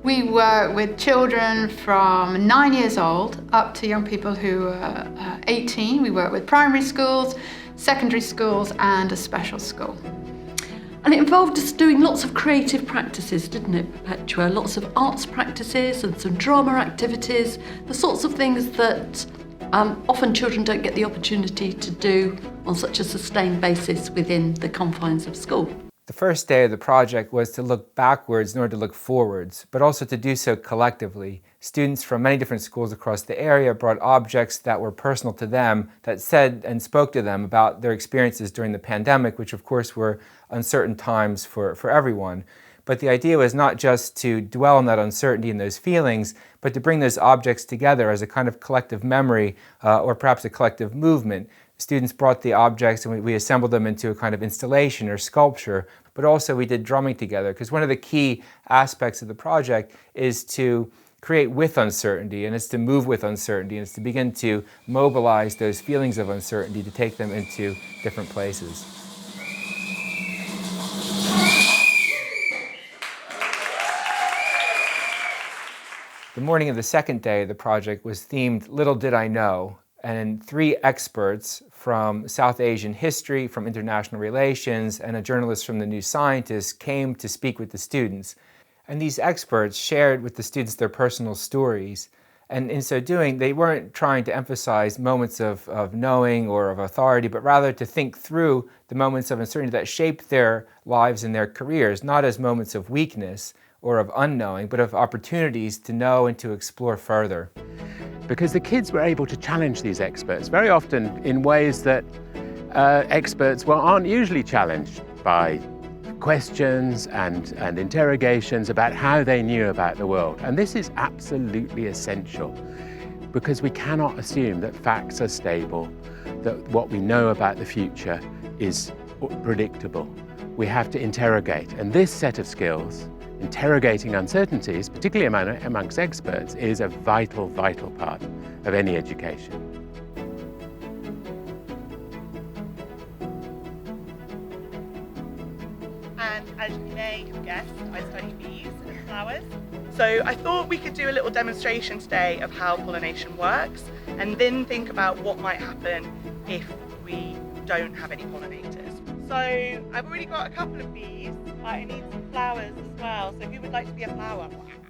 We work with children from 9 years old up to young people who are 18. We work with primary schools, secondary schools and a special school. And it involved us doing lots of creative practices, didn't it, Perpetua? Lots of arts practices and some drama activities, the sorts of things that often children don't get the opportunity to do on such a sustained basis within the confines of school. The first day of the project was to look backwards in order to look forwards, but also to do so collectively. Students from many different schools across the area brought objects that were personal to them, that said and spoke to them about their experiences during the pandemic, which of course were uncertain times for everyone. But the idea was not just to dwell on that uncertainty and those feelings, but to bring those objects together as a kind of collective memory or perhaps a collective movement. Students brought the objects and we assembled them into a kind of installation or sculpture, but also we did drumming together, because one of the key aspects of the project is to create with uncertainty, and it's to move with uncertainty, and it's to begin to mobilize those feelings of uncertainty to take them into different places. The morning of the second day of the project was themed Little Did I Know, and 3 experts from South Asian history, from international relations, and a journalist from The New Scientist came to speak with the students. And these experts shared with the students their personal stories. And in so doing, they weren't trying to emphasize moments of knowing or of authority, but rather to think through the moments of uncertainty that shaped their lives and their careers, not as moments of weakness or of unknowing, but of opportunities to know and to explore further. Because the kids were able to challenge these experts very often in ways that experts aren't usually challenged by questions and interrogations about how they knew about the world. And this is absolutely essential, because we cannot assume that facts are stable, that what we know about the future is predictable. We have to interrogate, and this set of skills, interrogating uncertainties, particularly amongst experts, is a vital, vital part of any education. And as you may have guessed, I study bees and flowers. So I thought we could do a little demonstration today of how pollination works, and then think about what might happen if we don't have any pollinators. So I've already got a couple of bees, but I need some flowers as well. So who would like to be a flower?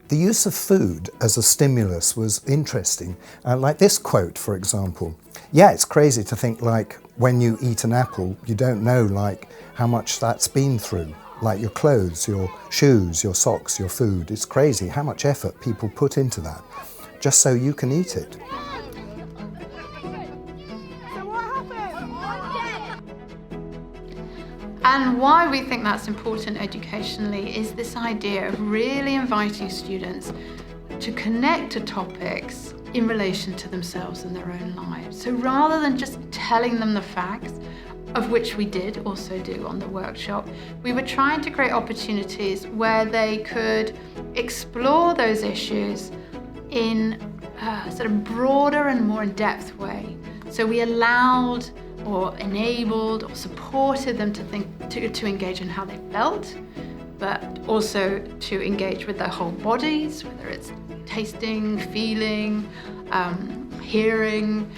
The use of food as a stimulus was interesting. Like this quote, for example. Yeah, it's crazy to think like when you eat an apple, you don't know like how much that's been through. Like your clothes, your shoes, your socks, your food. It's crazy how much effort people put into that just so you can eat it. And why we think that's important educationally is this idea of really inviting students to connect to topics in relation to themselves and their own lives. So rather than just telling them the facts, of which we did also do on the workshop, we were trying to create opportunities where they could explore those issues in a sort of broader and more in-depth way. So we allowed or enabled or supported them to engage in how they felt, but also to engage with their whole bodies, whether it's tasting, feeling, hearing,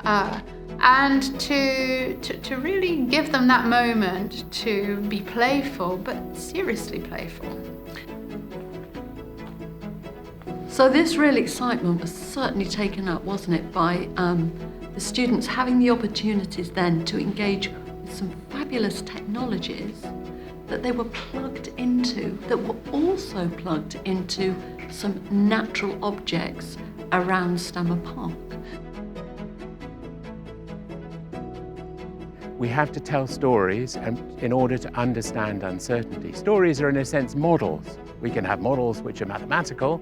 and to really give them that moment to be playful, but seriously playful. So this real excitement was certainly taken up, wasn't it, by the students having the opportunities then to engage with some fabulous technologies that they were plugged into, that were also plugged into some natural objects around Stammer Park. We have to tell stories in order to understand uncertainty. Stories are in a sense models. We can have models which are mathematical,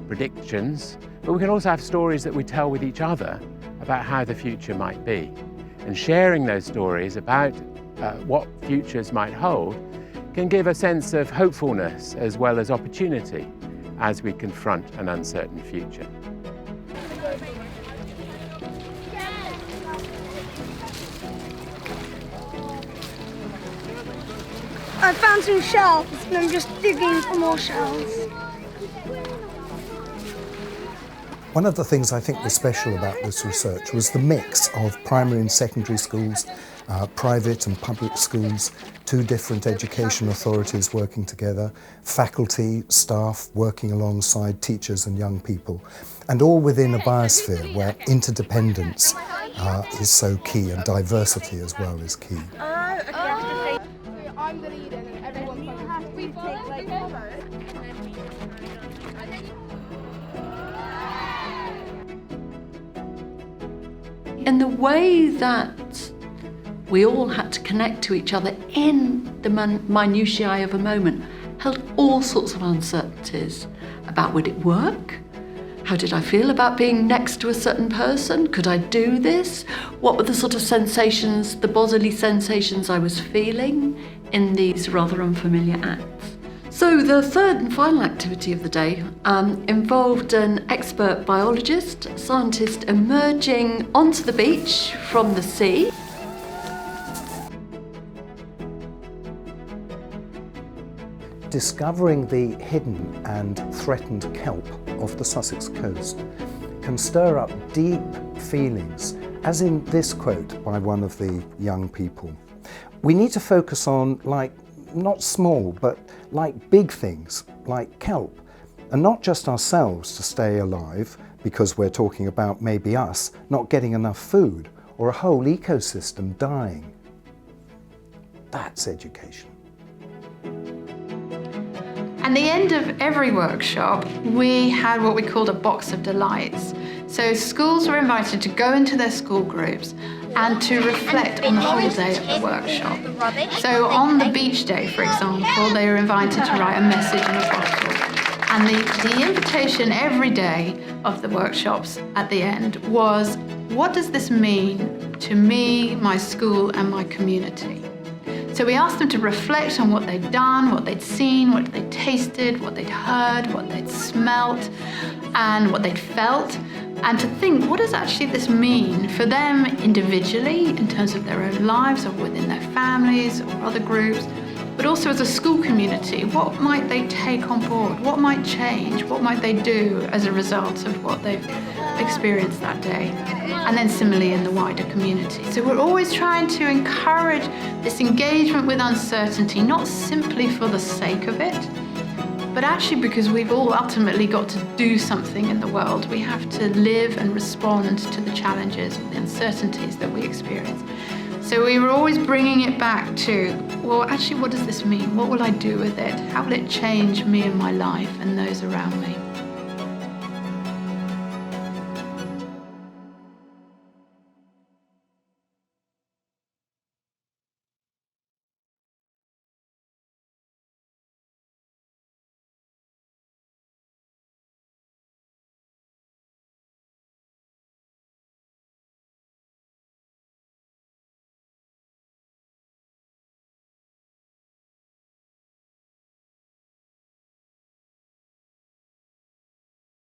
predictions, but we can also have stories that we tell with each other about how the future might be. And sharing those stories about what futures might hold can give a sense of hopefulness as well as opportunity as we confront an uncertain future. I found some shells and I'm just digging for more shells. One of the things I think was special about this research was the mix of primary and secondary schools, private and public schools, two different education authorities working together, faculty, staff working alongside teachers and young people, and all within a biosphere where interdependence is so key and diversity as well is key. I'm the leader and everyone In the way that we all had to connect to each other in the minutiae of a moment held all sorts of uncertainties about would it work? How did I feel about being next to a certain person? Could I do this? What were the sort of sensations, the bodily sensations I was feeling in these rather unfamiliar acts? So the third and final activity of the day involved an expert biologist, scientist emerging onto the beach from the sea. Discovering the hidden and threatened kelp off the Sussex coast can stir up deep feelings, as in this quote by one of the young people. We need to focus on, like, not small, but like big things, like kelp, and not just ourselves to stay alive, because we're talking about maybe us not getting enough food, or a whole ecosystem dying. That's education. At the end of every workshop, we had what we called a box of delights. So schools were invited to go into their school groups and to reflect on the whole day of the workshop. So on the beach day, for example, they were invited to write a message in a bottle. And the invitation every day of the workshops at the end was, what does this mean to me, my school, and my community? So we asked them to reflect on what they'd done, what they'd seen, what they'd tasted, what they'd heard, what they'd smelt, and what they'd felt, and to think, what does actually this mean for them individually in terms of their own lives or within their families or other groups, but also as a school community, what might they take on board? What might change? What might they do as a result of what they've experienced that day? And then similarly in the wider community. So we're always trying to encourage this engagement with uncertainty, not simply for the sake of it, but actually because we've all ultimately got to do something in the world. We have to live and respond to the challenges and the uncertainties that we experience. So we were always bringing it back to, well, actually, what does this mean? What will I do with it? How will it change me and my life and those around me?